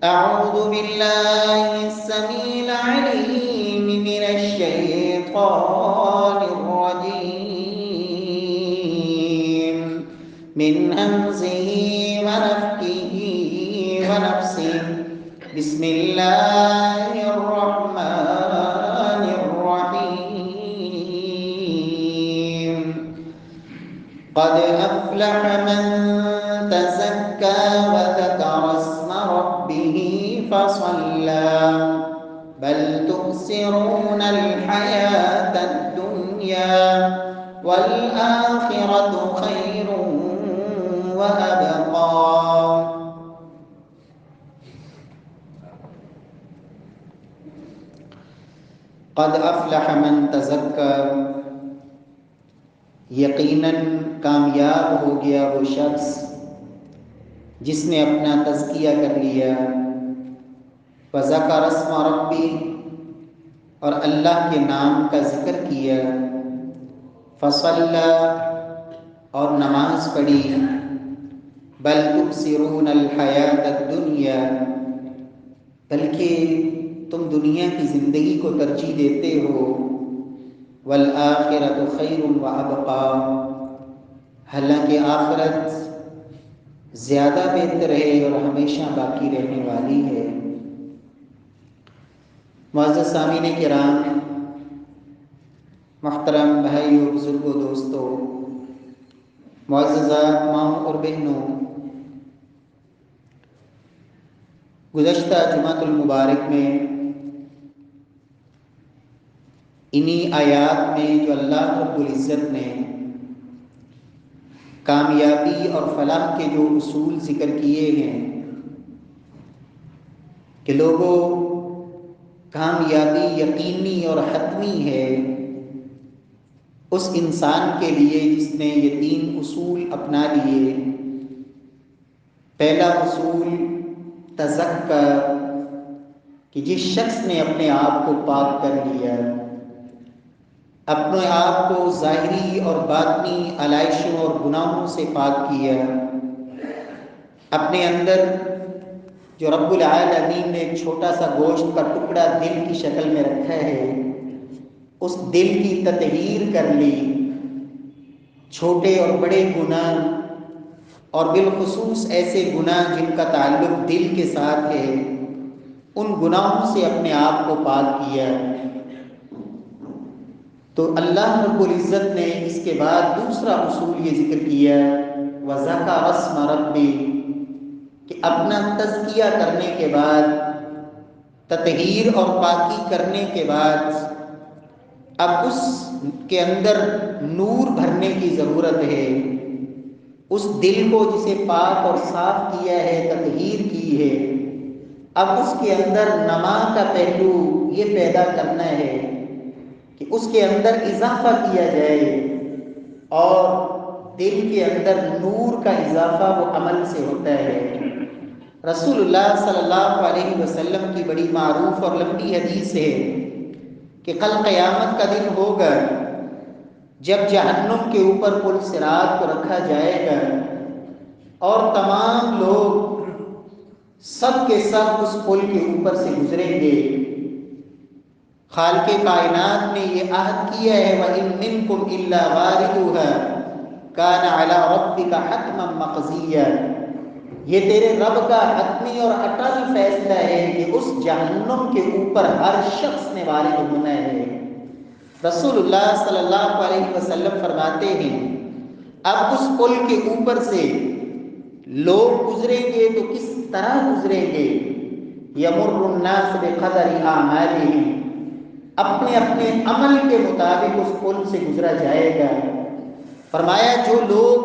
أعوذ بالله السميع العليم من الشيطان الرجيم من همزه ونفخه ونفسه بسم الله الرحمن الرحيم قد أفلح من تزكى وذكر اسم ربه فصلى بل تؤثرون الحياة الدنيا والآخرة خير وأبقى قد افلح من تزکا، یقیناً کامیاب ہو گیا وہ شخص جس نے اپنا تزکیہ کر لیا، وذکر اسم ربی، اور اللہ کے نام کا ذکر کیا، فصلی، اور نماز پڑھی، بل تؤثرون الحیاۃ الدنیا، بلکہ تم دنیا کی زندگی کو ترجیح دیتے ہو، والآخرۃ خیر وابقی، حالانکہ آخرت زیادہ بہتر ہے اور ہمیشہ باقی رہنے والی ہے۔ معزز سامعین کرام، محترم بھائیو، بزرگوں، دوستو، معززہ ماؤں اور بہنوں، گزشتہ جمعۃ المبارک میں انہی آیات میں جو اللہ رب العزت نے کامیابی اور فلاح کے جو اصول ذکر کیے ہیں کہ لوگوں، کامیابی یقینی اور حتمی ہے اس انسان کے لیے جس نے یہ 3 اصول اپنا لیے۔ پہلا اصول تزکا، کہ جس شخص نے اپنے آپ کو پاک کر لیا، اپنے آپ کو ظاہری اور باطنی علائشوں اور گناہوں سے پاک کیا، اپنے اندر جو رب العالمین نے ایک چھوٹا سا گوشت کا ٹکڑا دل کی شکل میں رکھا ہے، اس دل کی تطہیر کر لی، چھوٹے اور بڑے گناہ اور بالخصوص ایسے گناہ جن کا تعلق دل کے ساتھ ہے، ان گناہوں سے اپنے آپ کو پاک کیا۔ تو اللہ رب العزت نے اس کے بعد دوسرا اصول یہ ذکر کیا، وَذَكَرَ اسْمَ رَبِّهِ، کہ اپنا تزکیہ کرنے کے بعد، تطہیر اور پاکی کرنے کے بعد، اب اس کے اندر نور بھرنے کی ضرورت ہے۔ اس دل کو جسے پاک اور صاف کیا ہے، تطہیر کی ہے، اب اس کے اندر نما کا پہلو یہ پیدا کرنا ہے کہ اس کے اندر اضافہ کیا جائے، اور دل کے اندر نور کا اضافہ وہ عمل سے ہوتا ہے۔ رسول اللہ صلی اللہ علیہ وسلم کی بڑی معروف اور لمبی حدیث ہے کہ کل قیامت کا دن ہوگا جب جہنم کے اوپر پل صراط کو رکھا جائے گا، اور تمام لوگ سب کے سب اس پل کے اوپر سے گزریں گے۔ خالق کائنات نے یہ عہد کیا ہے، وَإِن مِّنكُمْ إِلَّا وَارِدُهَا كَانَ عَلَىٰ رَبِّكَ حَتْمًا مَّقْضِيًّا، یہ تیرے رب کا حتمی اور اٹل فیصلہ ہے کہ اس جہنم کے اوپر ہر شخص نے وارد ہونا ہے۔ رسول اللہ صلی اللہ علیہ وسلم فرماتے ہیں، اب اس پل کے اوپر سے لوگ گزریں گے تو کس طرح گزریں گے؟ یمر الناس بقدر اعمالہم، اپنے اپنے عمل کے مطابق اس پل سے گزرا جائے گا۔ فرمایا جو لوگ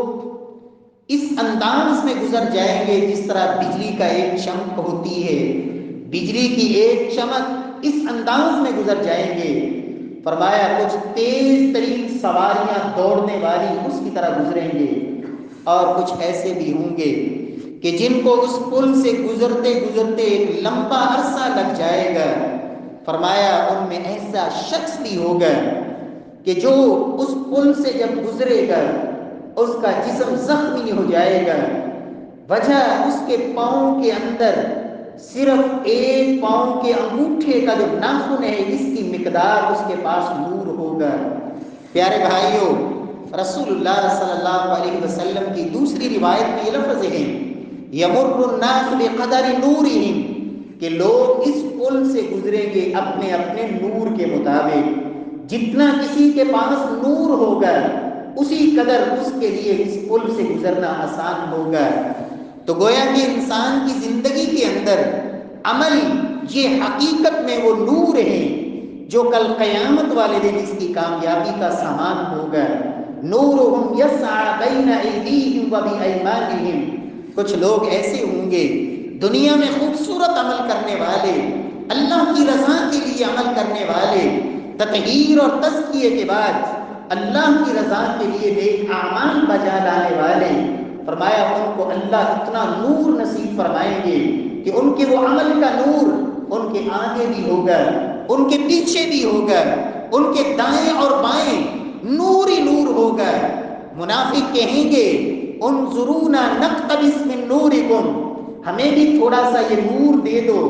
اس انداز میں گزر جائیں گے جس طرح بجلی کا ایک چمک ہوتی ہے، بجلی کی ایک چمک، اس انداز میں گزر جائیں گے۔ فرمایا کچھ تیز ترین سواریاں دوڑنے والی اس کی طرح گزریں گے، اور کچھ ایسے بھی ہوں گے کہ جن کو اس پل سے گزرتے گزرتے ایک لمبا عرصہ لگ جائے گا۔ فرمایا ان میں ایسا شخص بھی ہوگا کہ جو اس پل سے جب گزرے گا اس کا جسم زخمی ہو جائے گا، وجہ اس کے پاؤں کے اندر صرف ایک پاؤں کے انگوٹھے کا جو ناخن ہے اس کی مقدار اس کے پاس نور ہوگا۔ پیارے بھائیوں، رسول اللہ صلی اللہ علیہ وسلم کی دوسری روایت میں یہ لفظ ہے یمر الناس بقدر نورہم، کہ لوگ اس پل سے گزریں گے اپنے اپنے نور کے مطابق، جتنا کسی کے پاس نور ہوگا اسی قدر اس کے لیے اس پل سے گزرنا آسان ہوگا۔ تو گویا کہ انسان کی زندگی کے اندر عمل یہ حقیقت میں وہ نور ہے جو کل قیامت والے دن اس کی کامیابی کا سامان ہوگا۔ نورہم یسعی بین ایدیہم و بایمانہم، کچھ لوگ ایسے ہوں گے دنیا میں خوبصورت عمل کرنے والے، اللہ کی رضا کے لیے عمل کرنے والے، تطہیر اور تزکیے کے بعد اللہ کی رضا کے لیے نیک اعمال بجا لانے والے، فرمایا ان کو اللہ اتنا نور نصیب فرمائیں گے کہ ان کے وہ عمل کا نور ان کے آگے بھی ہوگا، ان کے پیچھے بھی ہوگا، ان کے دائیں اور بائیں نور ہی نور ہوگا۔ منافق کہیں گے انظرونا نقتبس من نورکم، ہمیں بھی تھوڑا سا یہ نور دے دو،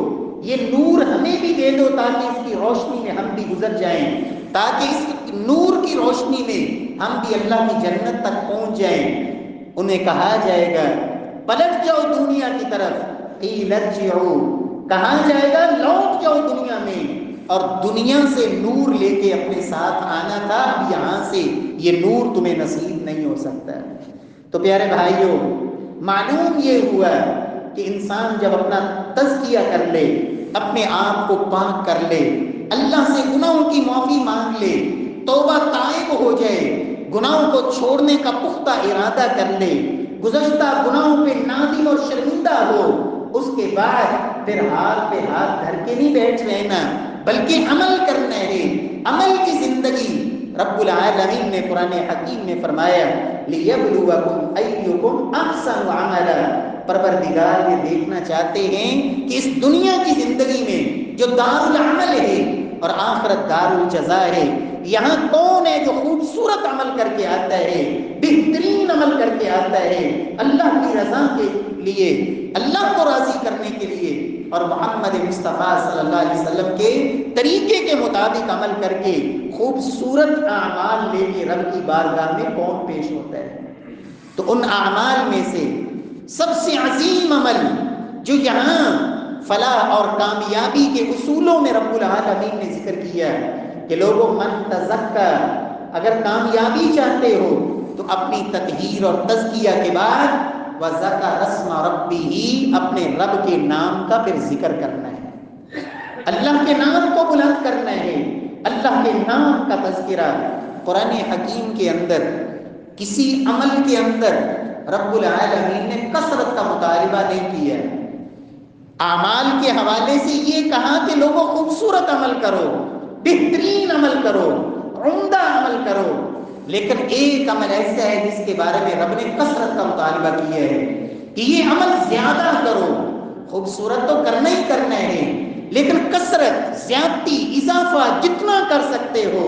یہ نور ہمیں بھی دے دو تاکہ اس کی روشنی میں ہم بھی گزر جائیں، تاکہ اس نور کی روشنی میں ہم بھی اللہ کی جنت تک پہنچ جائیں۔ انہیں کہا جائے گا پلٹ جاؤ دنیا کی طرف، قیل ارجعوا، کہا جائے گا لوٹ جاؤ دنیا میں، اور دنیا سے نور لے کے اپنے ساتھ آنا تھا، اب یہاں سے یہ نور تمہیں نصیب نہیں ہو سکتا۔ تو پیارے بھائیوں، معلوم یہ ہوا کہ انسان جب اپنا تزکیہ کر لے، اپنے آپ کو پاک کر لے، اللہ سے گناہوں کی معافی مانگ لے، توبہ تائب ہو جائے، گناہوں کو چھوڑنے کا پختہ ارادہ کر لے، گزشتہ گناہوں پہ نادم اور شرمندہ ہو، اس کے بعد پھر ہاتھ پہ ہاتھ دھر کے نہیں بیٹھ رہنا بلکہ عمل کرنا ہے، عمل کی زندگی۔ رب العالمین نے قرآن حکیم میں فرمایا لِيَبْلُوَكُمْ أَيُّكُمْ أَحْسَنُ عَمَلًا، پروردگار یہ دیکھنا چاہتے ہیں کہ اس دنیا کی زندگی میں جو دار العمل ہے اور آخرت دار الجزا ہے، یہاں کون ہے جو خوبصورت عمل کر کے آتا ہے، بہترین عمل کر کے آتا ہے اللہ کی رضا کے لیے، اللہ کو راضی کرنے کے لیے، اور محمد مصطفیٰ صلی اللہ علیہ وسلم کے طریقے کے مطابق عمل کر کے خوبصورت اعمال لے کے رب کی بارگاہ میں کون پیش ہوتا ہے۔ تو ان اعمال میں سے سب سے عظیم عمل جو یہاں فلاح اور کامیابی کے اصولوں میں رب العالمین نے ذکر کیا ہے کہ لوگوں من تزکا، اگر کامیابی چاہتے ہو تو اپنی تطہیر اور تزکیہ کے بعد وذکر اسم ربہ، اپنے رب کے نام کا پھر ذکر کرنا ہے، اللہ کے نام کو بلند کرنا ہے، اللہ کے نام کا تذکرہ۔ قرآن حکیم کے اندر کسی عمل کے اندر رب العالمین نے کثرت کا مطالبہ نہیں کیا، اعمال کے حوالے سے یہ کہا کہ لوگوں خوبصورت عمل کرو، بہترین عمل کرو، عمدہ عمل کرو، لیکن ایک عمل ایسا ہے جس کے بارے میں رب نے کثرت کا مطالبہ کیا ہے کہ یہ عمل زیادہ کرو، خوبصورت تو کرنا ہی کرنا ہے لیکن کثرت، زیادتی، اضافہ جتنا کر سکتے ہو۔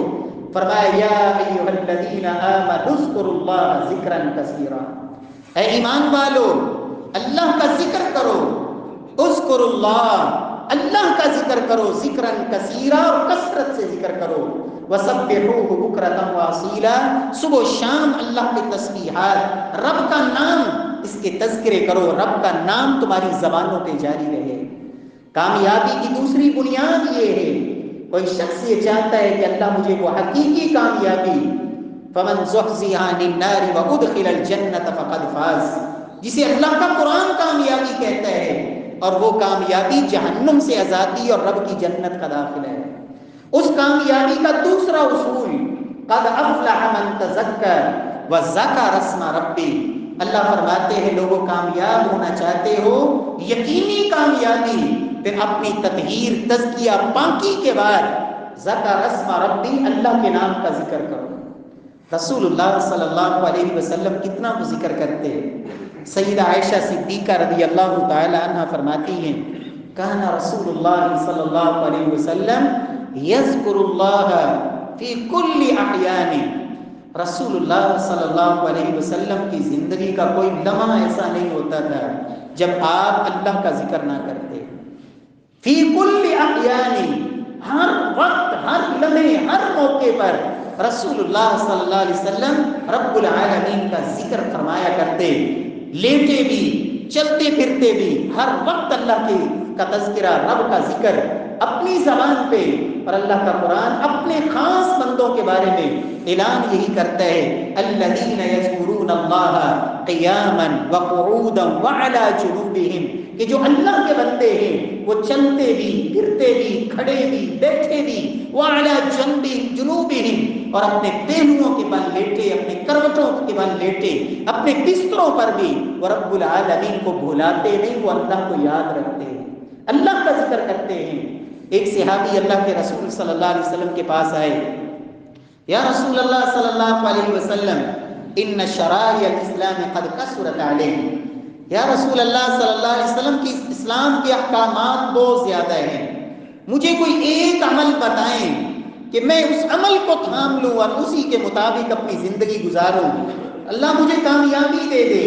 فرمایا یا ایھا الذین آمنوا اذکروا اللہ ذکرا کثیرا، اے ایمان والو اللہ کا ذکر کرو، اذکروا اللہ، اللہ کا ذکر کرو، ذکرا کثیرا، اور کثرت سے ذکر کرو، وسبحوہ بکرۃ واصیلا، صبح و شام اللہ کے تسبیحات، رب کا نام، اس کے تذکرے کرو، رب کا نام تمہاری زبانوں پہ جاری رہے۔ کامیابی کی دوسری بنیاد یہ ہے، کوئی شخص یہ چاہتا ہے کہ اللہ مجھے وہ حقیقی کامیابی، فمن زحزح عن النار وادخل الجنۃ فقد فاز، جسے اللہ کا قرآن کامیابی کہتا ہے، اور وہ کامیابی جہنم سے آزادی اور رب کی جنت کا داخلہ ہے۔ اس کامیابی کا دوسرا اصول قد افلح من تزکى وذکر اسم ربہ، اللہ فرماتے ہیں لوگوں کامیاب ہونا چاہتے ہو، یقینی کامیابی، پھر اپنی تطہیر، تزکیہ، پاکی کے بعد ذکر اسم ربی، اللہ کے نام کا ذکر کرو۔ رسول اللہ صلی اللہ علیہ وسلم کتنا وہ ذکر کرتے ہیں۔ سیدہ عائشہ صدیقہ رضی اللہ تعالی عنہ فرماتی ہیں کان رسول اللہ صلی اللہ علیہ وسلم یذکر اللہ فی کل احیان، رسول اللہ صلی اللہ علیہ وسلم کی زندگی کا کوئی لمحہ ایسا نہیں ہوتا تھا جب آپ اللہ کا ذکر نہ کرتے۔ فی کل احیان، ہر وقت، ہر لمحے، ہر موقع پر رسول اللہ صلی اللہ علیہ وسلم رب العالمین کا ذکر فرمایا کرتے، لیٹے بھی، چلتے پھرتے بھی، ہر وقت اللہ کا تذکرہ، رب کا ذکر اپنی زبان پہ، اور اللہ کا قرآن اپنے خاص بندوں کے بارے میں اعلان یہی کرتا ہے، الذین یذکرون اللہ قیاما وقعودا وعلی جنوبہم، کہ جو اللہ کے بندے ہیں وہ چلتے بھی، پھرتے بھی، کھڑے بھی، بیٹھے بھی، وعلی جنوبہم، اور اپنے پہلوؤں کے بل لیٹے، اپنے کروٹوں کے بل لیٹے، اپنے بستروں پر بھی وہ رب العالمین کو بھلاتے نہیں، وہ اللہ کو یاد رکھتے ہیں، اللہ کا ذکر کرتے ہیں۔ ایک صحابی اللہ کے رسول صلی اللہ علیہ وسلم کے پاس آئے، یا رسول اللہ صلی اللہ علیہ وسلم ان شرائع الاسلام قد کثرت علیہ، یا رسول اللہ صلی اللہ علیہ وسلم کی اسلام کے احکامات بہت زیادہ ہیں، مجھے کوئی ایک عمل بتائیں کہ میں اس عمل کو تھام لوں اور اسی کے مطابق اپنی زندگی گزاروں، اللہ مجھے کامیابی دے دے۔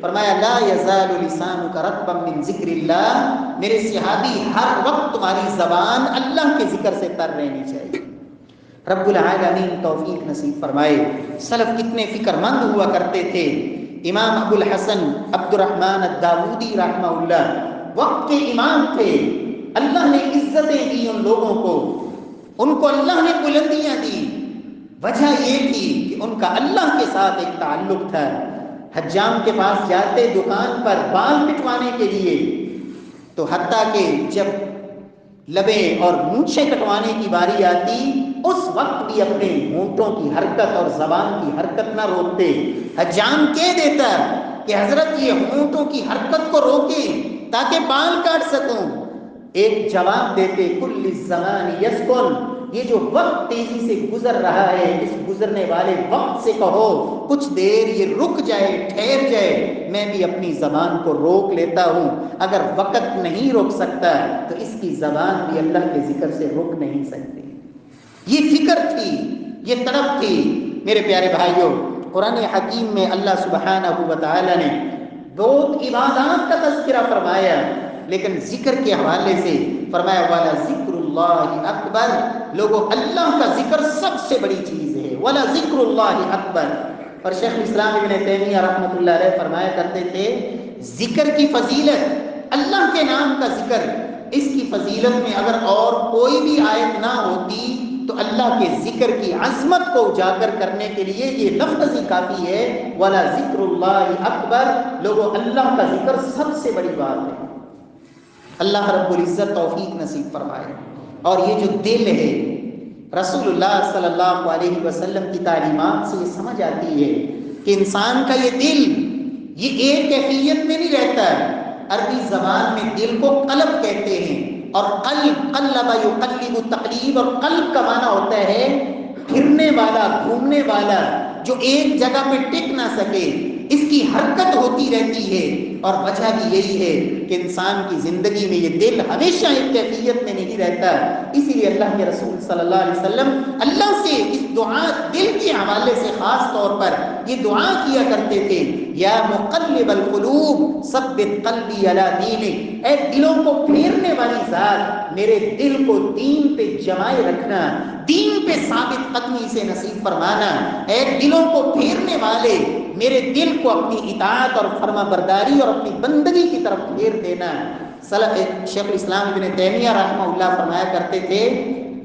فرمایا لا یزال لسانک رطبا من ذکر اللہ، میرے صحابی ہر وقت تمہاری زبان اللہ کے ذکر سے تر رہنی چاہیے۔ رب العالمین توفیق نصیب فرمائے۔ سلف کتنے فکر مند ہوا کرتے تھے۔ امام ابو الحسن عبد الرحمن الداودی رحمہ اللہ وقت کے امام تھے، اللہ نے عزتیں دی ان لوگوں کو، ان کو اللہ نے بلندیاں دی، وجہ یہ تھی کہ ان کا اللہ کے ساتھ ایک تعلق تھا۔ حجام کے پاس جاتے دکان پر بال پٹوانے کے لیے، تو حتیٰ کہ جب لبیں اور مونچھیں کٹوانے کی باری آتی، اس وقت بھی اپنے ہونٹوں کی حرکت اور زبان کی حرکت نہ روکتے۔ حجام کہہ دیتا کہ حضرت یہ ہونٹوں کی حرکت کو روکیں تاکہ بال کاٹ سکوں، ایک جواب دیتے کل الزمان یسکن، یہ جو وقت تیزی سے گزر رہا ہے، اس گزرنے والے وقت سے کہو کچھ دیر یہ رک جائے، ٹھہر جائے، میں بھی اپنی زبان کو روک لیتا ہوں، اگر وقت نہیں روک سکتا تو اس کی زبان بھی اللہ کے ذکر سے روک نہیں سکتی۔ یہ فکر تھی، یہ طرف تھی۔ میرے پیارے بھائیوں، قرآن حکیم میں اللہ سبحانہ و تعالی نے بہت عبادات کا تذکرہ فرمایا، لیکن ذکر کے حوالے سے فرمایا والا ذکر اللہ اکبر، لوگوں اللہ کا ذکر سب سے بڑی چیز ہے، والا ذکر اللہ اکبر۔ اور شیخ الاسلام ابن تیمیہ رحمۃ اللہ علیہ فرمایا کرتے تھے ذکر کی فضیلت، اللہ کے نام کا ذکر، اس کی فضیلت میں اگر اور کوئی بھی آیت نہ ہوتی تو اللہ کے ذکر کی عظمت کو اجاگر کرنے کے لیے یہ لفظ ہی کافی ہے، وَلَا ذِكْرُ اللَّهِ أَكْبَرُ، لوگوں اللہ کا ذکر سب سے بڑی بات ہے۔ اللہ رب العزت توفیق نصیب فرمائے۔ اور یہ جو دل ہے، رسول اللہ صلی اللہ علیہ وسلم کی تعلیمات سے یہ سمجھ آتی ہے کہ انسان کا یہ دل یہ ایک کیفیت میں نہیں رہتا۔ عربی زبان میں دل کو قلب کہتے ہیں، اور قلب، قلب یقلب تقلیب، اور قلب کا معنی ہوتا ہے پھرنے والا، گھومنے والا، جو ایک جگہ پہ ٹک نہ سکے، اس کی حرکت ہوتی رہتی ہے۔ اور وجہ بھی یہی ہے کہ انسان کی زندگی میں یہ دل ہمیشہ ایک کیفیت میں نہیں رہتا۔ اسی لیے اللہ کے رسول صلی اللہ علیہ وسلم اللہ سے اس دعا دل کے حوالے سے خاص طور پر یہ دعا کیا کرتے تھے، یا مقلب القلوب ثبت قلبی علی دینک، اے دلوں کو پھیرنے والی ذات، میرے دل کو دین پہ جمائے رکھنا، دین پہ ثابت قدمی سے نصیب فرمانا، اے دلوں کو پھیرنے والے، میرے دل کو اپنی اطاعت اور فرما برداری اور اپنی بندگی کی طرف پھیر دینا۔ شیخ الاسلام ابن تیمیہ رحمہ اللہ فرمایا کرتے تھے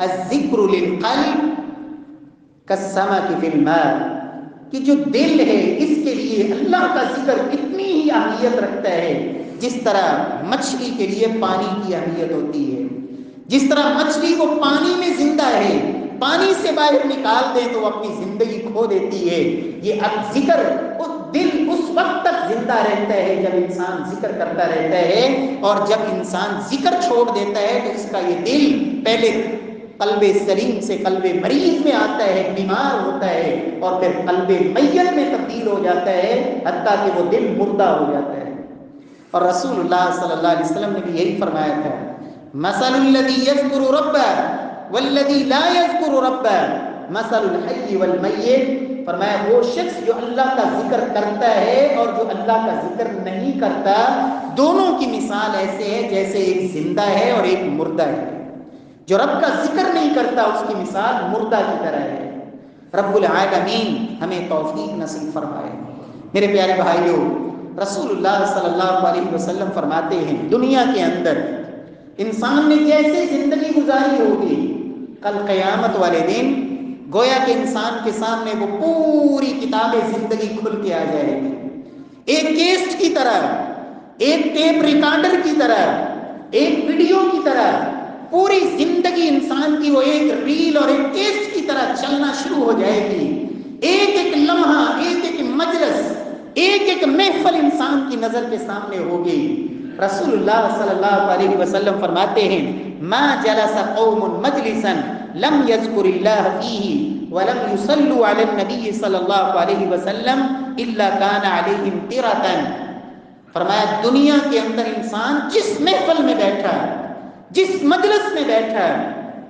الذکر للقلب کالسمک فی الماء، کہ جو دل ہے اس کے لیے اللہ کا ذکر اتنی ہی اہمیت رکھتا ہے جس طرح مچھلی کے لیے پانی کی اہمیت ہوتی ہے۔ جس طرح مچھلی کو پانی میں زندہ ہے، پانی سے باہر نکال دیں تو وہ اپنی زندگی کھو دیتی ہے، یہ ذکر اس دل اس وقت تک زندہ رہتا ہے جب انسان ذکر کرتا رہتا ہے، اور جب انسان ذکر چھوڑ دیتا ہے تو اس کا یہ دل پہلے قلب سلیم سے قلب مریض میں آتا ہے، بیمار ہوتا ہے، اور پھر قلب میت میں تبدیل ہو جاتا ہے، حتیٰ کہ وہ دل مردہ ہو جاتا ہے۔ اور رسول اللہ صلی اللہ علیہ وسلم نے بھی یہی فرمایا تھا مثل الذی یذکر ربہ والذی لا یذکر ربہ مثل الحی والمیت فرمایا وہ شخص جو اللہ کا ذکر کرتا ہے اور جو اللہ کا ذکر نہیں کرتا، دونوں کی مثال ایسے ہے جیسے ایک زندہ ہے اور ایک مردہ ہے۔ جو رب کا ذکر نہیں کرتا اس کی مثال مردہ کی طرح ہے۔ رب العالمین ہمیں توفیق نصیب فرمائے۔ میرے پیارے بھائیوں، رسول اللہ صلی اللہ علیہ وسلم فرماتے ہیں دنیا کے اندر انسان نے جیسے زندگی گزاری ہوگی، کل قیامت والے دن گویا کہ انسان کے سامنے وہ پوری کتاب زندگی کھل کے آ جائے گی، ایک کیسٹ کی طرح، ایک ٹیپ ریکارڈر کی طرح، ایک ویڈیو کی طرح پوری زندگی انسان کی وہ ایک ریل اور ایک کیسٹ کی طرح چلنا شروع ہو جائے گی۔ ایک ایک لمحہ، ایک ایک مجلس، ایک ایک محفل انسان کی نظر کے سامنے ہوگی۔ رسول اللہ صلی اللہ علیہ وسلم فرماتے ہیں ما جلس قوم مجلسا لم يذكر الله فيه ولم يصلوا على النبي صلی اللہ علیہ وسلم الا كان عليهم طرة۔ فرمایا دنیا کے اندر انسان جس محفل میں بیٹھا، جس مجلس میں بیٹھا،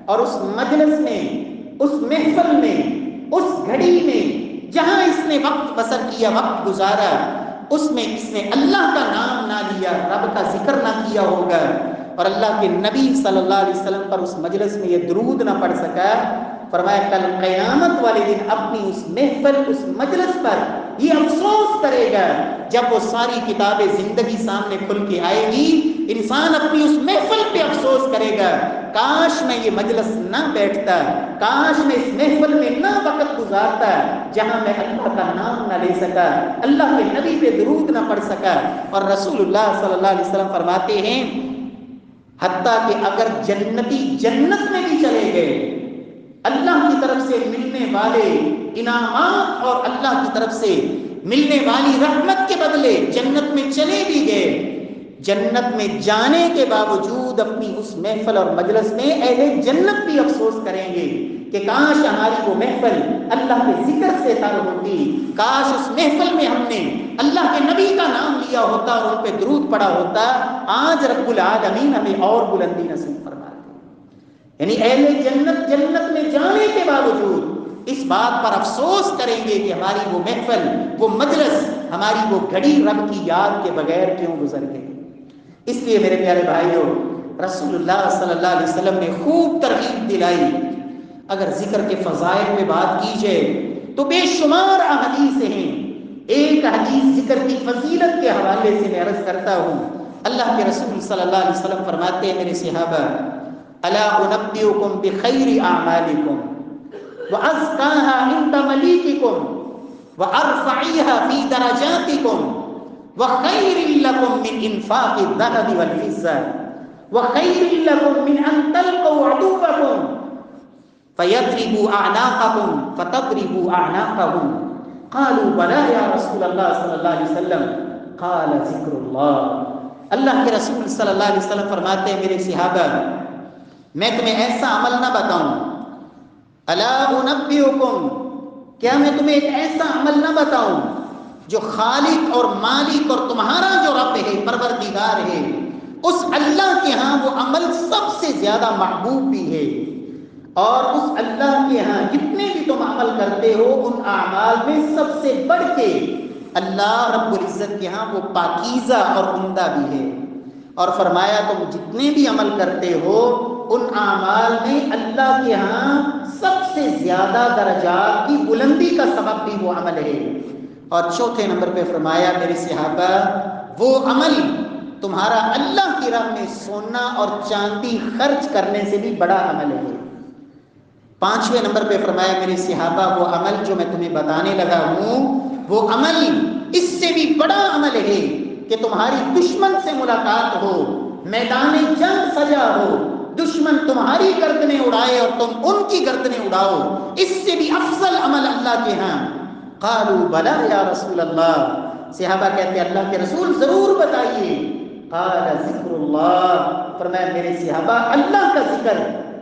اور اس مجلس میں، اس محفل میں، اس گھڑی میں جہاں اس نے وقت بسر کیا، وقت گزارا، اس میں اس نے اللہ کا نام نہ لیا، رب کا ذکر نہ کیا ہوگا، اور اللہ کے نبی صلی اللہ علیہ وسلم پر اس مجلس میں یہ درود نہ پڑھ سکا، فرمایا کل قیامت والے دن اپنی اس محفل، اس مجلس پر یہ افسوس کرے گا جب وہ ساری کتاب زندگی سامنے کھل کے آئے گی۔ انسان اپنی اس محفل پہ افسوس کرے گا، کاش میں یہ مجلس نہ بیٹھتا، کاش میں اس محفل میں نہ وقت گزارتا جہاں میں اللہ کا نام نہ لے سکا، اللہ کے نبی پہ درود نہ پڑھ سکا۔ اور رسول اللہ صلی اللہ علیہ وسلم فرماتے ہیں حتیٰ کہ اگر جنتی جنت میں بھی چلے گئے، اللہ کی طرف سے ملنے والے انعامات اور اللہ کی طرف سے ملنے والی رحمت کے بدلے جنت میں چلے بھی گئے، جنت میں جانے کے باوجود اپنی اس محفل اور مجلس میں اہل جنت بھی افسوس کریں گے کہ کاش ہماری وہ محفل اللہ کے ذکر سے تر ہوتی، کاش اس محفل میں ہم نے اللہ کے نبی کا نام لیا ہوتا اور ان پہ درود پڑا ہوتا، آج رب العالمین ہمیں اور بلندی نصیب فرماتے۔ یعنی اہل جنت جنت میں جانے کے باوجود اس بات پر افسوس کریں گے کہ ہماری وہ محفل، وہ مجلس، ہماری وہ گھڑی رب کی یاد کے بغیر کیوں گزر گئی۔ اس لیے میرے پیارے بھائیوں، رسول اللہ صلی اللہ علیہ وسلم نے خوب ترغیب دلائی۔ اگر ذکر کے فضائل میں بات کی جائے تو بے شمار احادیث ہیں۔ ایک حدیث ذکر کی فضیلت کے حوالے سے میں عرض کرتا ہوں۔ اللہ کے رسول صلی اللہ علیہ وسلم فرماتے ہیں میرے صحابہ الا انبئکم بخیر اعمالکم وازکاها عند ملیککم وارفعیها فی درجاتکم وخیر لکم من انفاق الذهب والفضة وخیر لکم من ان تلقوا عدوکم فیضربوا اعناقکم فتضربوا اعناقهم قالوا بلى یا رسول اللہ صلی اللہ علیہ وسلم قال ذکر اللہ۔ اللہ کے رسول صلی اللہ علیہ وسلم فرماتے ہیں میرے صحابہ میں تمہیں ایسا عمل نہ بتاؤں، الا انبئکم، کیا میں تمہیں ایک ایسا عمل نہ بتاؤں جو خالق اور مالک اور تمہارا جو رب ہے، پروردگار ہے، اس اللہ کے ہاں وہ عمل سب سے زیادہ محبوب بھی ہے، اور اس اللہ کے ہاں جتنے بھی تم عمل کرتے ہو ان اعمال میں سب سے بڑھ کے اللہ رب العزت کے ہاں وہ پاکیزہ اور عمدہ بھی ہے۔ اور فرمایا تم جتنے بھی عمل کرتے ہو ان اعمال میں اللہ کے ہاں سب سے زیادہ درجات کی بلندی کا سبب بھی وہ عمل ہے۔ اور چوتھے نمبر پہ فرمایا میرے صحابہ وہ عمل تمہارا اللہ کی راہ میں سونا اور چاندی خرچ کرنے سے بھی بڑا عمل ہے۔ پانچویں نمبر پہ فرمایا میرے صحابہ وہ عمل جو میں تمہیں بتانے لگا ہوں وہ عمل اس سے بھی بڑا عمل ہے کہ تمہاری دشمن سے ملاقات ہو، میدان جنگ سجا ہو، دشمن تمہاری گردنیں اڑائے اور تم ان کی گردنیں اڑاؤ، اس سے بھی افضل عمل اللہ کے ہاں۔ قالوا بلا یا رسول اللہ، صحابہ کہتے ہیں اللہ کے رسول ضرور بتائیے۔ قال ذکر اللہ، فرمایا میرے صحابہ اللہ کا ذکر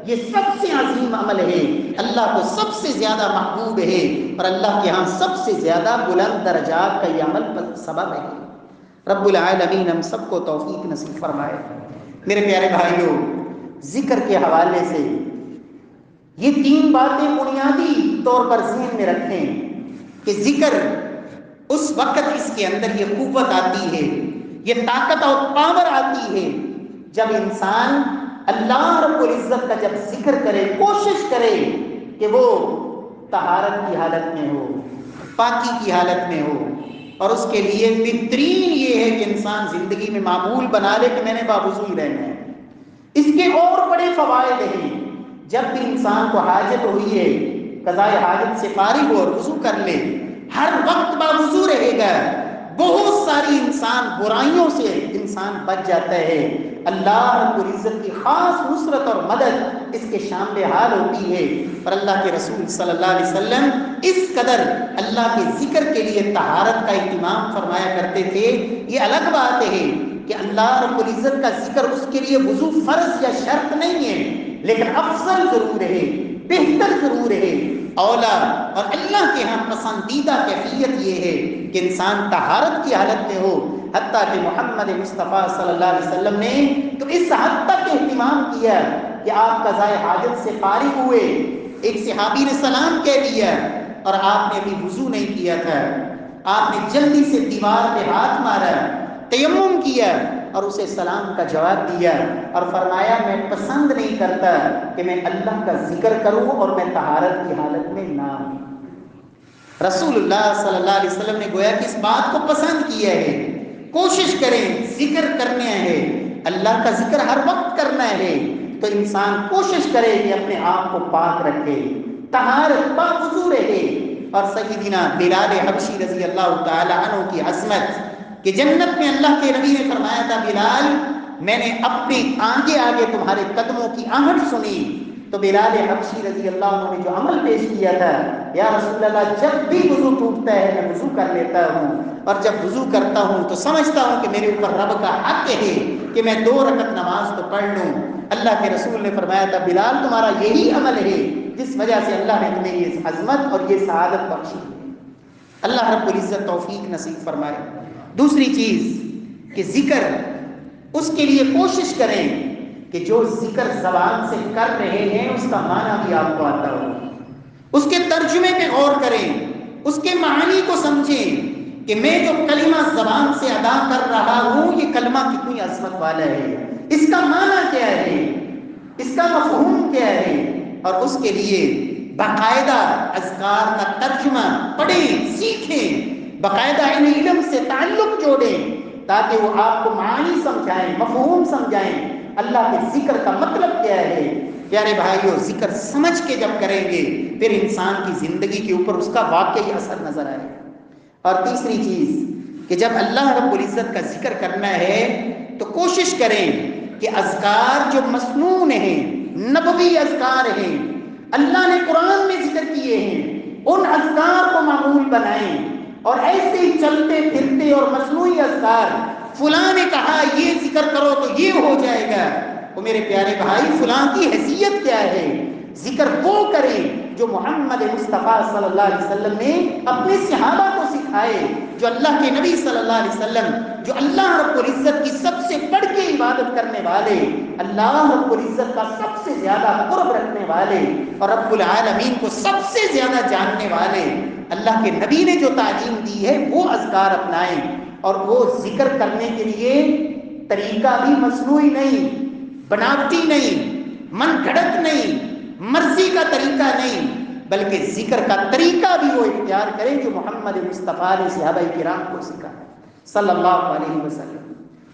یہ سب سے عظیم عمل ہے، اللہ کو سب سے زیادہ محبوب ہے اور اللہ کے ہاں سب سے زیادہ بلند درجات کا یہ عمل سبب ہے۔ رب العالمین ہم سب کو توفیق نصیب فرمائے۔ میرے پیارے بھائیوں، ذکر کے حوالے سے یہ تین باتیں بنیادی طور پر ذہن میں رکھیں۔ کہ ذکر اس وقت اس کے اندر یہ قوت آتی ہے، یہ طاقت اور پاور آتی ہے جب انسان اللہ رب العزت کا جب ذکر کرے، کوشش کرے کہ وہ طہارت کی حالت میں ہو، پاکی کی حالت میں ہو. اور اس کے لیے بہترین یہ ہے کہ انسان زندگی میں معمول بنا لے کہ میں نے باوضو ہی رہنا ہے. اس کے اور بڑے فوائد ہیں. جب بھی انسان کو حاجت ہوئی ہے، قضاء حاجت سے فارغ ہو اور وضو کر لے، ہر وقت باوضو رہے گا، بہت ساری انسان برائیوں سے انسان بچ جاتا ہے. اللہ رب العزت کی خاص نصرت اور مدد اس کے شامل حال ہوتی ہے. اور اللہ کے رسول صلی اللہ علیہ وسلم اس قدر اللہ کے ذکر کے لیے طہارت کا اہتمام فرمایا کرتے تھے. یہ الگ بات ہے کہ اللہ رب العزت کا ذکر اس کے لیے وضو فرض یا شرط نہیں ہے، لیکن افضل ضرور ہے، بہتر ضرور ہے، اولا اور اللہ کے ہاں پسندیدہ کیفیت یہ ہے کہ انسان طہارت کی حالت میں ہو. حتیٰ کہ محمد مصطفیٰ صلی اللہ علیہ وسلم نے تو اس حد تک اہتمام کیا کہ آپ قضاء حاجت سے فارغ ہوئے، ایک صحابی نے سلام کہہ دیا اور آپ نے ابھی وضو نہیں کیا تھا، آپ نے جلدی سے دیوار پہ ہاتھ مارا، تیمم کیا اور اسے سلام کا جواب دیا اور فرمایا میں پسند نہیں کرتا کہ میں اللہ کا ذکر کروں اور میں طہارت کی حالت میں نہ ہوں. رسول اللہ صلی اللہ علیہ وسلم نے گویا کہ اس بات کو پسند کیا ہے. کوشش کریں، ذکر کرنا ہے، اللہ کا ذکر ہر وقت کرنا ہے تو انسان کوشش کرے کہ اپنے آپ کو پاک رکھے، طہارت باوضو رہے. اور سیدنا بلال حبشی رضی اللہ تعالی عنہ کی عظمت کہ جنت میں اللہ کے نبی نے فرمایا تھا بلال میں نے اپنے آگے آگے تمہارے قدموں کی آہٹ سنی. تو بلال حبشی رضی اللہ عنہ نے جو عمل پیش کیا تھا، یا رسول اللہ جب بھی وضو ٹوٹتا ہے میں وضو کر لیتا ہوں، اور جب وضو کرتا ہوں تو سمجھتا ہوں کہ میرے اوپر رب کا حق ہے کہ میں 2 رکعت نماز تو پڑھ لوں. اللہ کے رسول نے فرمایا تھا بلال تمہارا یہی عمل ہے جس وجہ سے اللہ نے تمہیں یہ عظمت اور یہ سعادت بخشی. اللہ رب العزت توفیق نصیب فرمائے. دوسری چیز کہ ذکر اس کے لیے کوشش کریں کہ جو ذکر زبان سے کر رہے ہیں اس کا معنی بھی آپ کو آتا ہو، اس کے ترجمے پہ غور کریں، اس کے معنی کو سمجھیں کہ میں جو کلمہ زبان سے ادا کر رہا ہوں یہ کلمہ کتنی عظمت والا ہے، اس کا معنی کیا ہے، اس کا مفہوم کیا ہے. اور اس کے لیے باقاعدہ اذکار کا ترجمہ پڑھیں، سیکھیں، باقاعدہ ان علم سے تعلق جوڑیں تاکہ وہ آپ کو معنی سمجھائیں، مفہوم سمجھائیں، اللہ کے ذکر کا مطلب کیا ہے. پیارے بھائیو ذکر سمجھ کے جب کریں گے پھر انسان کی زندگی کے اوپر اس کا واقعی اثر نظر آئے گا. اور تیسری چیز کہ جب اللہ رب العزت کا ذکر کرنا ہے تو کوشش کریں کہ اذکار جو مسنون ہیں، نبوی اذکار ہیں، اللہ نے قرآن میں ذکر کیے ہیں، ان اذکار کو معمول بنائیں. اور ایسے ہی چلتے پھرتے اور مصنوعی اذکار فلاں نے کہا یہ ذکر کرو تو یہ ہو جائے گا، تو میرے پیارے بھائی فلاں کی حیثیت کیا ہے؟ ذکر وہ کریں جو محمد مصطفیٰ صلی اللہ علیہ وسلم نے اپنے صحابہ کو سکھائے، جو اللہ کے نبی صلی اللہ علیہ وسلم، جو اللہ رب العزت کی سب سے بڑھ کے عبادت کرنے والے، اللہ رب العزت کا سب سے زیادہ قرب رکھنے والے اور رب العالمین کو سب سے زیادہ جاننے والے اللہ کے نبی نے جو تعلیم دی ہے وہ اذکار اپنائیں. اور وہ ذکر کرنے کے لیے طریقہ بھی مصنوعی نہیں، بناوٹی نہیں، من گھڑت نہیں، مرضی کا طریقہ نہیں، بلکہ ذکر کا طریقہ بھی وہ اختیار کریں جو محمد مصطفیٰ نے صحابہ کرام کو سکھایا صلی اللہ علیہ وسلم.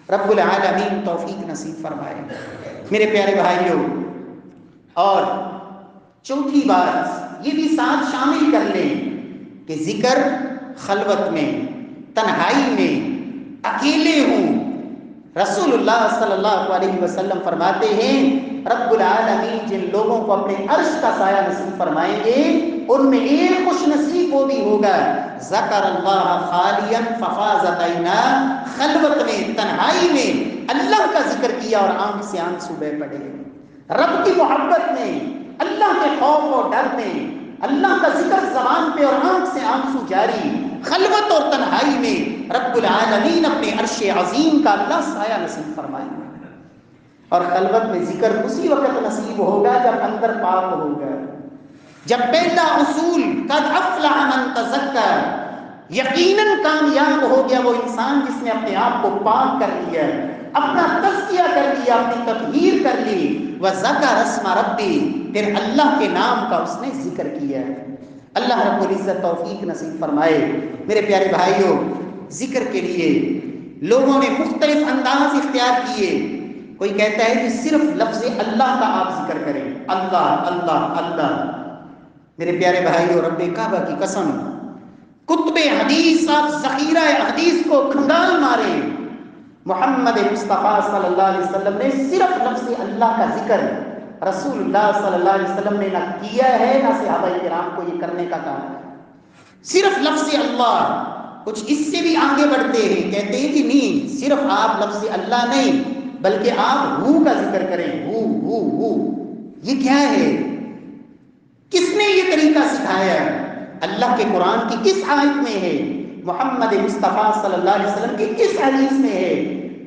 رب العالمین توفیق نصیب فرمائے. میرے پیارے بھائیوں، اور چوتھی بات یہ بھی ساتھ شامل کر لیں کہ ذکر خلوت میں، تنہائی میں، اکیلے ہوں. رسول اللہ صلی اللہ علیہ وسلم فرماتے ہیں رب العالمین جن لوگوں کو اپنے عرش کا سایہ نصیب فرمائیں گے ان میں ایک خوش نصیب وہ بھی ہوگا ذکر اللہ خالیا ففاضت عینا، خلوت میں، تنہائی میں اللہ کا ذکر کیا اور آنکھ سے آنسو بہہ پڑے. رب کی محبت میں، اللہ کے خوف و ڈر میں، اللہ کا ذکر زبان پہ اور آنکھ سے آنسو جاری. خلوت اور تنہائی میں رب العالمین اپنے عرش عظیم کا اللہ سایہ نصیب فرمائے. اور خلوت میں ذکر اسی وقت نصیب ہوگا جب اندر پاک ہوگا. جب پہلا اصول قد افلح من تزکا، یقیناً کامیاب ہو گیا وہ انسان جس نے اپنے آپ کو پاک کر لیا، اپنا تزکیہ کر لیا، اپنی تطہیر کر لی، وذکر اسم ربی، پھر اللہ کے نام کا اس نے ذکر کیا۔ اللہ رب العزت توفیق نصیب فرمائے۔ میرے پیارے بھائیوں، ذکر کے لیے لوگوں نے مختلف انداز اختیار کیے۔ کوئی کہتا ہے کہ صرف لفظ اللہ کا آپ ذکر کریں، اللہ اللہ اللہ۔ میرے پیارے بھائیوں، رب کعبہ کی قسم، کتب حدیث آپ ذخیرہ حدیث کو کھنگال مارے، محمد مصطفیٰ صلی اللہ علیہ وسلم نے صرف لفظ اللہ کا ذکر رسول اللہ صلی اللہ علیہ وسلم نے نہ کیا ہے، نہ صحابہ کرام کو یہ کرنے کا کہا ہے۔ صرف لفظ اللہ، کچھ اس سے بھی آگے بڑھتے ہیں، کہتے ہیں کہ نہیں، صرف آپ لفظ اللہ نہیں بلکہ آپ ہو کا ذکر کریں، ہو۔ یہ کیا ہے؟ کس نے یہ طریقہ سکھایا؟ اللہ کے قرآن کی کس آیت میں ہے؟ محمد مصطفیٰ صلی اللہ علیہ وسلم کی کس حدیث میں ہے؟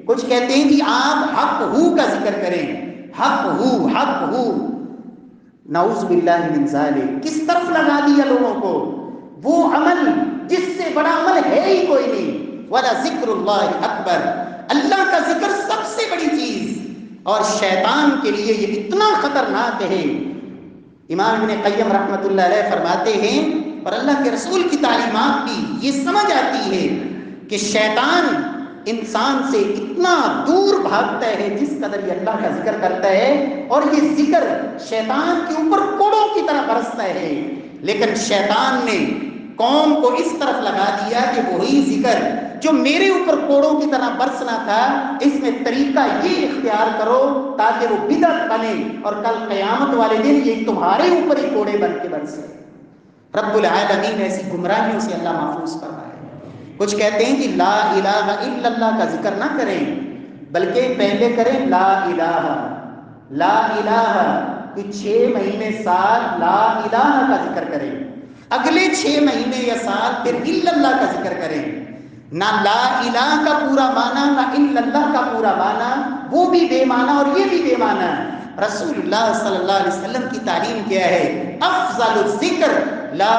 کچھ کہتے ہیں کہ آپ حق ہو کا ذکر کریں، حق ہو۔ نعوذ باللہ من ذالک، کس طرف لگا دیا لوگوں کو؟ وہ عمل جس سے بڑا عمل ہے ہی کوئی نہیں۔ وَلَذِكْرُ اللَّهِ أَكْبَرُ، اللہ کا ذکر سب سے بڑی چیز، اور شیطان کے لیے یہ اتنا خطرناک ہے۔ امام ابن قیم رحمۃ اللہ علیہ فرماتے ہیں، اور اللہ کے رسول کی تعلیمات بھی یہ سمجھ آتی ہے کہ شیطان انسان سے اتنا دور بھاگتا ہے جس قدر یہ اللہ کا ذکر کرتا ہے، اور یہ ذکر شیطان کے اوپر کوڑوں کی طرح برستا ہے۔ لیکن شیطان نے قوم کو اس طرف لگا دیا کہ وہی ذکر جو میرے اوپر کوڑوں کی طرح برسنا تھا، اس میں طریقہ یہ اختیار کرو تاکہ وہ بدعت بنے، اور کل قیامت والے دن یہ تمہارے اوپر ہی کوڑے بن کے برسے۔ رب العالمین ایسی گمراہیوں سے اللہ محفوظ فرمائے۔ کچھ کہتے ہیں کہ لا الہ الا اللہ کا ذکر نہ کریں، بلکہ پہلے کریں لا الہ، کہ 6 مہینے سال لا الہ کا ذکر کریں، اگلے 6 مہینے یا سال پھر الا اللہ کا ذکر کریں۔ نہ لا الہ کا پورا معنی، نہ الا اللہ کا پورا معنی، وہ بھی بے معنی اور یہ بھی بے معنی۔ رسول اللہ صلی اللہ علیہ وسلم کی تعلیم کیا ہے؟ افضل الذکر لا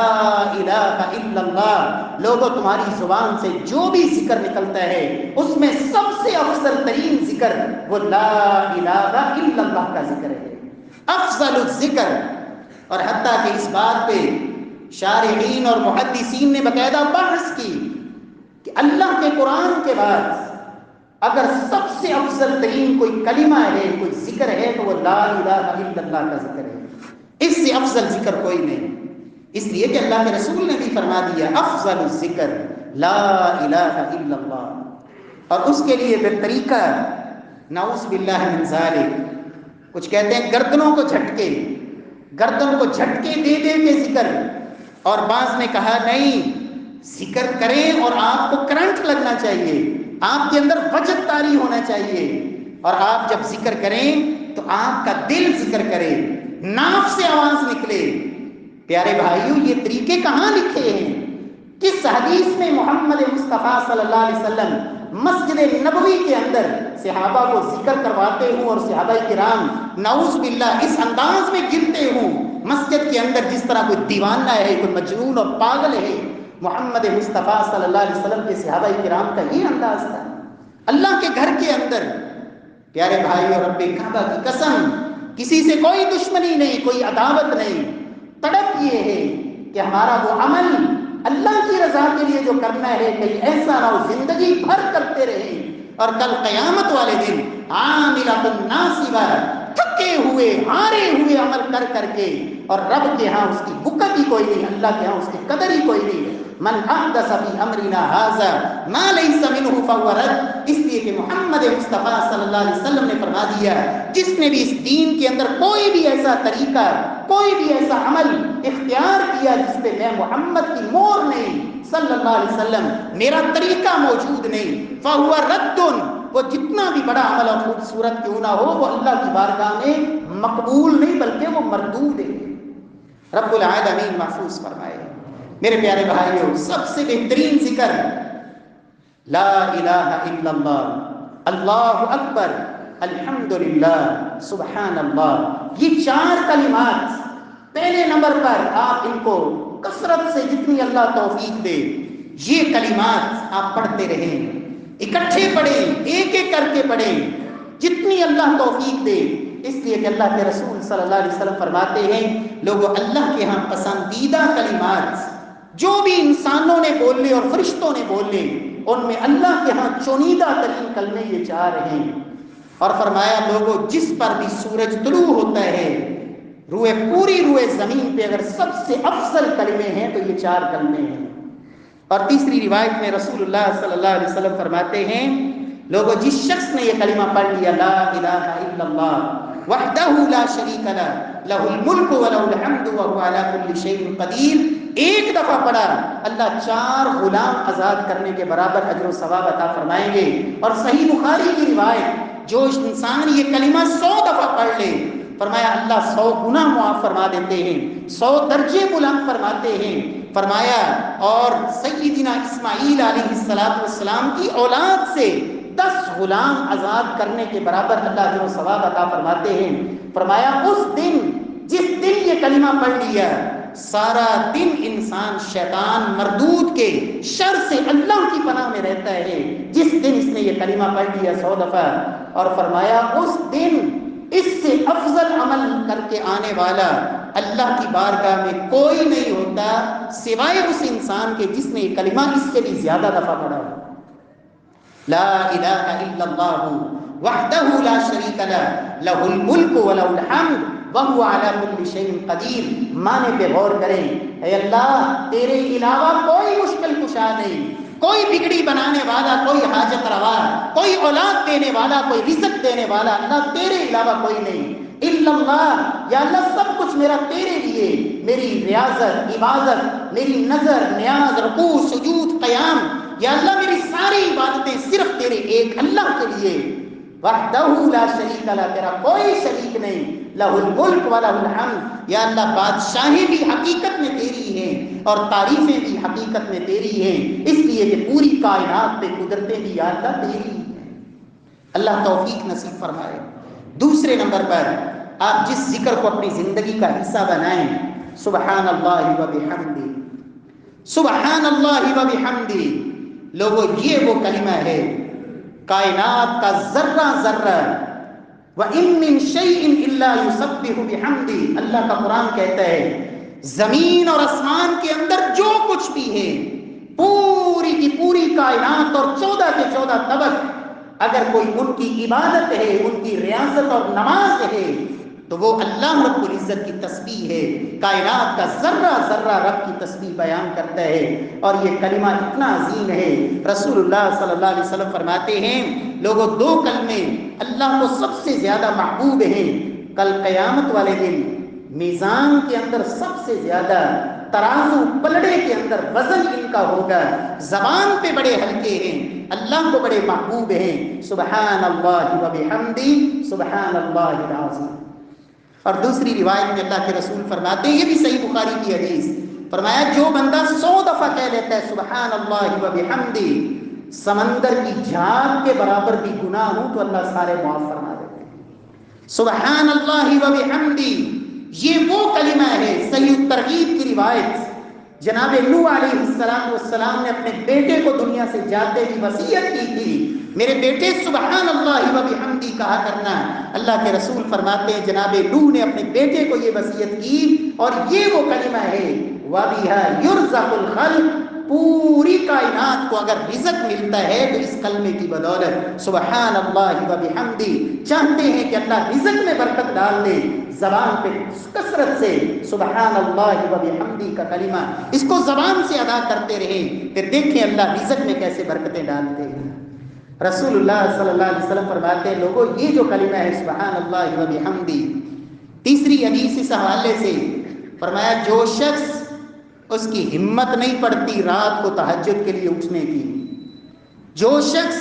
الہ الا اللہ۔ لوگوں، تمہاری زبان سے جو بھی ذکر نکلتا ہے اس میں سب سے افضل ترین ذکر وہ لا الہ الا اللہ کا ذکر ہے، افضل الذکر۔ اور حتیٰ کہ اس بات پہ شارحین اور محدثین نے باقاعدہ بحث کی کہ اللہ کے قرآن کے بعد اگر سب سے افضل ترین کوئی کلمہ ہے، کوئی ذکر ہے، تو وہ لا الہ الا اللہ کا ذکر ہے۔ اس سے افضل ذکر کوئی نہیں، اس لیے کہ اللہ کے رسول نے بھی فرما دیا افضل الذکر لا الہ الا اللہ۔ اور اس کے لیے پھر طریقہ نعوذ باللہ من ذالک، کچھ کہتے ہیں گردنوں کو جھٹکے، گردن کو جھٹکے دے دے کے ذکر، اور بعض نے کہا نہیں، ذکر کریں اور آپ کو کرنٹ لگنا چاہیے، آپ کے اندر وجد طاری ہونا چاہیے، اور آپ جب ذکر کریں تو آپ کا دل ذکر کرے، ناف سے آواز نکلے۔ پیارے بھائیوں، یہ طریقے کہاں لکھے ہیں؟ کس حدیث میں محمد مصطفیٰ صلی اللہ علیہ وسلم مسجد نبوی کے اندر صحابہ کو ذکر کرواتے ہوں اور صحابہ کرام نعوذ باللہ اس انداز میں گرتے ہوں مسجد کے اندر جس طرح کوئی دیوانہ ہے، کوئی مجنون اور پاگل ہے؟ محمد مصطفیٰ صلی اللہ علیہ وسلم کے صحابہ کرام کا یہ انداز تھا اللہ کے گھر کے اندر۔ پیارے بھائیو، رب کعبہ کی قسم، کسی سے کوئی دشمنی نہیں، کوئی عداوت نہیں، تڑپ یہ ہے کہ ہمارا وہ عمل اللہ کی رضا کے لیے جو کرنا ہے کہیں ایسا نہ ہو زندگی بھر کرتے رہیں اور کل قیامت والے دن عاملۃ ناصبہ، تھکے ہوئے ہارے ہوئے عمل کر کر کے، اور رب کے ہاں اس کی بکت ہی کوئی نہیں، اللہ کے ہاں اس کی قدر ہی کوئی نہیں۔ من احدث فی امرنا ھذا ما لیس منہ فہو رد، اس لیے کہ محمد مصطفیٰ صلی اللہ علیہ وسلم نے فرما دیا، جس نے بھی اس دین کے اندر کوئی بھی ایسا طریقہ، کوئی بھی ایسا عمل اختیار کیا جس پہ میں محمد کی مہر نہیں صلی اللہ علیہ وسلم، میرا طریقہ موجود نہیں، فہو رد، وہ جتنا بھی بڑا عمل اور خوبصورت کیوں نہ ہو وہ اللہ کی بارگاہ میں مقبول نہیں بلکہ وہ مردود ہے۔ رب العالمین محفوظ فرمائے۔ میرے پیارے بھائیوں، سب سے بہترین ذکر لا الہ الا اللہ، اللہ اکبر، الحمدللہ، سبحان اللہ، یہ 4 کلمات پہلے نمبر پر آپ ان کو کثرت سے جتنی اللہ توفیق دے یہ کلمات آپ پڑھتے رہیں، اکٹھے پڑھیں، ایک ایک کر کے پڑھیں، جتنی اللہ توفیق دے۔ اس لیے کہ اللہ کے رسول صلی اللہ علیہ وسلم فرماتے ہیں لوگوں اللہ کے ہاں پسندیدہ کلمات جو بھی انسانوں نے بولے اور فرشتوں نے بولے ان میں اللہ کے ہاں چنیدہ ترین کلمے یہ چار ہیں۔ اور فرمایا لوگوں جس پر بھی سورج طلوع ہوتا ہے پوری روئے زمین پہ اگر سب سے افضل کلمے ہیں تو یہ چار کلمے ہیں۔ اور تیسری روایت میں رسول اللہ صلی اللہ علیہ وسلم فرماتے ہیں لوگوں جس شخص نے یہ کلمہ پڑھ لیا لا الہ الا اللہ وحدہ لا شریک لہ لہ الملک ولہ الحمد وہو علی کل شیء قدیر، ایک دفعہ پڑھا اللہ 4 غلام آزاد کرنے کے برابر اجر و ثواب عطا فرمائیں گے۔ اور صحیح بخاری کی روایت جو انسان یہ کلمہ 100 دفعہ پڑھ لے فرمایا اللہ 100 گناہ معاف فرما دیتے ہیں، 100 درجے بلند فرماتے ہیں۔ فرمایا اور سیدنا اسماعیل علیہ السلام کی اولاد سے 10 غلام آزاد کرنے کے برابر اللہ اجر و ثواب عطا فرماتے ہیں۔ فرمایا اس دن جس دن یہ کلمہ پڑھ لیا سارا دن انسان شیطان مردود کے شر سے اللہ کی پناہ میں رہتا ہے جس دن اس نے یہ کلمہ پڑھ لیا 100 دفعہ۔ اور فرمایا اس دن اس سے افضل عمل کر کے آنے والا اللہ کی بارگاہ میں کوئی نہیں ہوتا سوائے اس انسان کے جس نے یہ کلمہ اس سے بھی زیادہ دفعہ پڑھا۔ لا الہ الا اللہ وحدہ لا شریک لہ لہ الملک ولہ الحمد وہو علی کل شیء قدیر۔ معنی پہ غور کریں، اے اللہ تیرے علاوہ کوئی مشکل کشا نہیں، کوئی بگڑی بنانے والا، کوئی حاجت روا، کوئی اولاد دینے والا، کوئی رزق دینے والا اللہ تیرے علاوہ کوئی نہیں۔ الا اللہ یا اللہ سب کچھ میرا تیرے لیے، میری ریاضت، عبادت، میری نظر، نیاز، رکوع، سجود، قیام، یا اللہ میری ساری عبادتیں صرف تیرے ایک اللہ کے لیے۔ وحدہ لا شریک لہ تیرا کوئی شریک نہیں، لہ الملک ولہ الحمد یا اللہ بادشاہیں بھی حقیقت میں تیری ہیں اور تعریفیں بھی حقیقت میں تیری ہیں، اس لیے کہ پوری کائنات پہ قدرتیں بھی یا اللہ تیری ہیں۔ اللہ توفیق نصیب فرمائے۔ دوسرے نمبر پر آپ جس ذکر کو اپنی زندگی کا حصہ بنائیں سبحان اللہ و بحمدہ، سبحان اللہ و بحمدہ، لوگوں یہ وہ کلمہ ہے کائنات کا ذرہ ذرہ وَإِن مِّن شَيْءٍ إِلَّا يُسَبِّحُ بِحَمْدِهِ، اللہ کا قرآن کہتا ہے زمین اور آسمان کے اندر جو کچھ بھی ہے پوری کی پوری کائنات اور 14 کے 14 طبق اگر کوئی ان کی عبادت ہے، ان کی ریاضت اور نماز ہے تو وہ اللہ رب العزت کی تسبیح ہے۔ کائنات کا ذرہ ذرہ رب کی تسبیح بیان کرتا ہے اور یہ کلمہ اتنا عظیم ہے۔ رسول اللہ صلی اللہ علیہ وسلم فرماتے ہیں لوگوں 2 کلمے اللہ کو سب سے زیادہ محبوب ہیں، کل قیامت والے دن میزان کے اندر سب سے زیادہ ترازو پلڑے کے اندر وزن ان کا ہوگا، زبان پہ بڑے ہلکے ہیں، اللہ کو بڑے محبوب ہیں۔ سبحان اللہ و بحمدہ سبحان اللہ العظیم۔ اور دوسری روایت میں اللہ کے رسول فرماتے ہیں یہ بھی صحیح بخاری کی حدیث، فرمایا جو بندہ 100 دفعہ کہہ لیتا ہے سبحان اللہ و بحمدہ سمندر کی جھاگ کے برابر بھی گناہ ہوں تو اللہ سارے معاف فرما دیتے ہیں۔ سبحان اللہ و بحمدہ یہ وہ کلمہ ہے۔ صحیح الترغیب کی روایت جناب نوح علیہ السلام نے اپنے بیٹے کو دنیا سے جاتے ہی وصیت کی تھی میرے بیٹے سبحان اللہ و بحمدہ کہا کرنا۔ اللہ کے رسول فرماتے ہیں جناب نوح نے اپنے بیٹے کو یہ وصیت کی اور یہ وہ کلمہ ہے وَبِهَا يُرْزَقُ الْخَلْقُ، پوری کائنات کو اگر رزق ملتا ہے تو اس کلمے کی بدولت سبحان اللہ و بحمدہ۔ چاہتے ہیں کہ اللہ رزق میں برکت ڈال دے، زبان پہ کثرت سے سبحان اللہ و بحمدہ کا کلمہ اس کو زبان سے ادا کرتے رہیں، پھر دیکھیں اللہ رزق میں کیسے برکتیں ڈالتے ہیں۔ رسول اللہ صلی اللہ علیہ وسلم فرماتے ہیں لوگوں یہ جو کلمہ ہے سبحان اللہ و بحمدہ، تیسری حدیث اس حوالے سے فرمایا جو شخص اس کی ہمت نہیں پڑتی رات کو تہجد کے لیے اٹھنے کی، جو شخص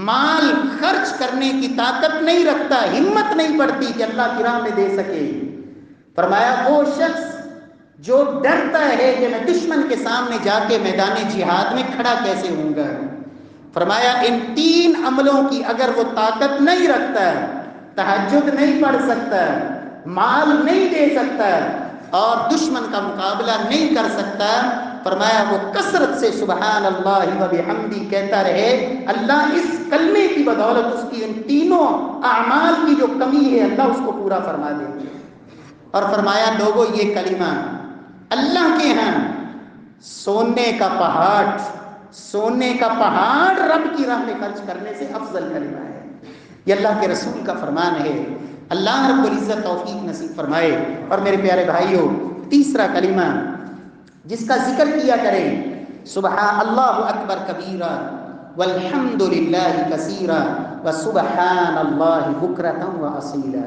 مال خرچ کرنے کی طاقت نہیں رکھتا، ہمت نہیں پڑتی کہ اللہ کی راہ میں دے سکے، فرمایا وہ شخص جو ڈرتا ہے کہ میں دشمن کے سامنے جا کے میدان جہاد میں کھڑا کیسے ہوں گا، فرمایا ان 3 عملوں کی اگر وہ طاقت نہیں رکھتا، تہجد نہیں پڑھ سکتا، مال نہیں دے سکتا اور دشمن کا مقابلہ نہیں کر سکتا، فرمایا وہ کثرت سے سبحان اللہ و بحمدی کہتا رہے، اللہ اس کلمے کی بدولت اس کی ان تینوں اعمال کی جو کمی ہے اللہ اس کو پورا فرما دے گا۔ اور فرمایا لوگوں یہ کلمہ اللہ کے ہاں سونے کا پہاڑ رب کی راہ میں خرچ کرنے سے افضل کلمہ ہے۔ یہ اللہ کے رسول کا فرمان ہے۔ اللہ رب العزت توفیق نصیب فرمائے۔ اور میرے پیارے بھائیوں، تیسرا کلمہ جس کا ذکر کیا کریں، سبحان اللہ اکبر کبیرہ والحمد للہ کثیرہ وسبحان اللہ بکرۃ واصیلا۔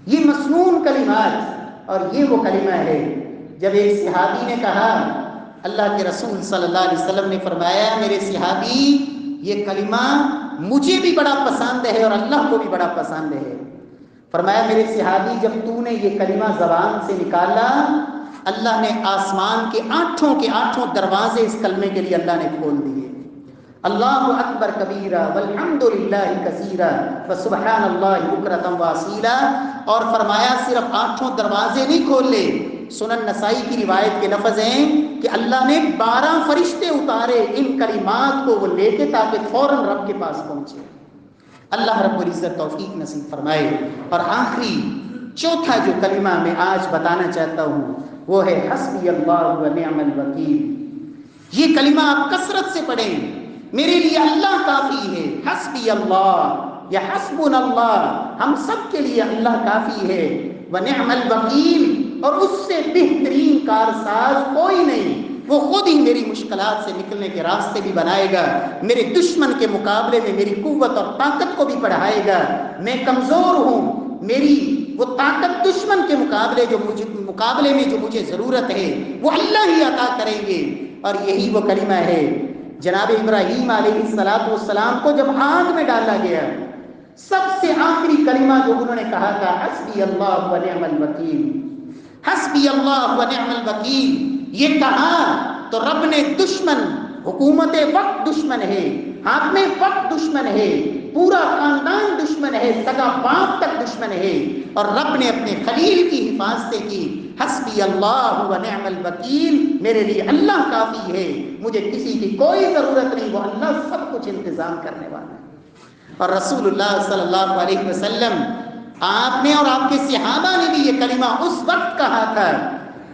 یہ مسنون کلمات، اور یہ وہ کلمہ ہے جب ایک صحابی نے کہا، اللہ کے رسول صلی اللہ علیہ وسلم نے فرمایا میرے صحابی یہ کلمہ مجھے بھی بڑا پسند ہے اور اللہ کو بھی بڑا پسند ہے۔ فرمایا میرے صحابی جب تو نے یہ کلمہ زبان سے نکالا، اللہ نے آسمان کے آٹھوں دروازے اس کلمے کے لیے اللہ نے کھول دیے۔ اللہ اکبر کبیرہ والحمد للہ کثیرہ وسبحان اللہ بکرۃ واصیلا۔ اور فرمایا صرف 8 دروازے نہیں کھولے، سنن نسائی کی روایت کے لفظ ہیں کہ اللہ نے 12 فرشتے اتارے ان کلمات کو وہ لے کے تاکہ فوراً رب کے پاس پہنچے۔ اللہ رب العزت توفیق نصیب فرمائے۔ اور آخری چوتھا جو کلمہ میں آج بتانا چاہتا ہوں وہ ہے حسبی اللہ و نعم الوکیل۔ یہ کلمہ آپ کثرت سے پڑھیں، میرے لیے اللہ کافی ہے۔ حسبی اللہ یا حسبنا اللہ، ہم سب کے لیے اللہ کافی ہے۔ ونعم الوکیل، اور اس سے بہترین کارساز کوئی نہیں، وہ خود ہی میری مشکلات سے نکلنے کے راستے بھی بنائے گا، میرے دشمن کے مقابلے میں میری قوت اور طاقت کو بھی بڑھائے گا۔ میں کمزور ہوں، میری وہ طاقت دشمن کے مقابلے میں جو مجھے ضرورت ہے وہ اللہ ہی عطا کریں گے۔ اور یہی وہ کلمہ ہے جناب ابراہیم علیہ السلام کو جب آگ میں ڈالا گیا، سب سے آخری کلمہ جو انہوں نے کہا تھا حسبی اللہ و نعم الوکیل۔ حسبی اللہ و نعم الوکیل یہ کہا تو رب نے دشمن، حکومت وقت دشمن ہے، حاکم وقت دشمن ہے، پورا خاندان دشمن ہے، سگا باپ تک دشمن ہے، اور رب نے اپنے خلیل کی حفاظتیں کی۔ حسبی اللہ و نعم الوکیل، میرے لیے اللہ کافی ہے، مجھے کسی کی کوئی ضرورت نہیں، وہ اللہ سب کچھ انتظام کرنے والا ہے۔ اور رسول اللہ صلی اللہ علیہ وسلم، آپ نے اور آپ کے صحابہ نے بھی یہ کلمہ اس وقت کہا تھا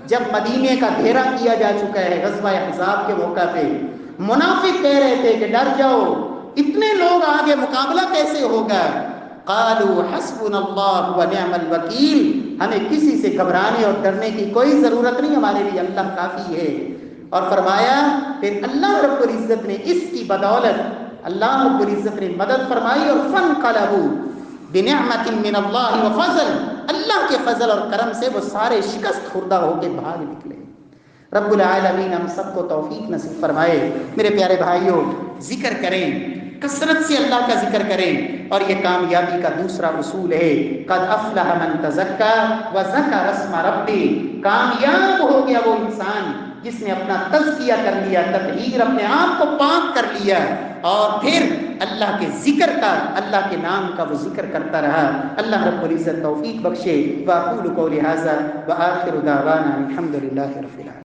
جب مدینے کا گھیرا کیا جا چکا ہے۔ غزوہ احزاب کے موقع پہ منافق کہہ رہے تھے کہ ڈر جاؤ، اتنے لوگ آگے مقابلہ کیسے ہوگا؟ قالوا حسبنا اللہ و نعم الوکیل، ہمیں کسی سے گھبرانے اور ڈرنے کی کوئی ضرورت نہیں، ہمارے لیے اللہ کافی ہے۔ اور فرمایا پھر اللہ رب العزت نے اس کی بدولت اللہ رب العزت نے مدد فرمائی، اور فانقلبوا بنعمت من اللہ و فضل، اللہ کے فضل اور کرم سے وہ سارے شکست خوردہ ہو کے بھاگ نکلے۔ رب العالمین ہم سب کو توفیق نصیب فرمائے۔ میرے پیارے بھائیوں، ذکر کریں، کثرت سے اللہ کا ذکر کریں، اور یہ کامیابی کا دوسرا اصول ہے۔ قد افلح من تزکا وذکر اسم ربہ، کامیاب ہو گیا وہ انسان جس نے اپنا تزکیہ کر لیا، تطہیر، اپنے آپ کو پاک کر لیا، اور پھر اللہ کے ذکر کا، اللہ کے نام کا وہ ذکر کرتا رہا۔ اللہ رب العزت توفیق بخشے۔ واقول قولی ھذا وآخر دعوانا الحمد للہ رب العالمین۔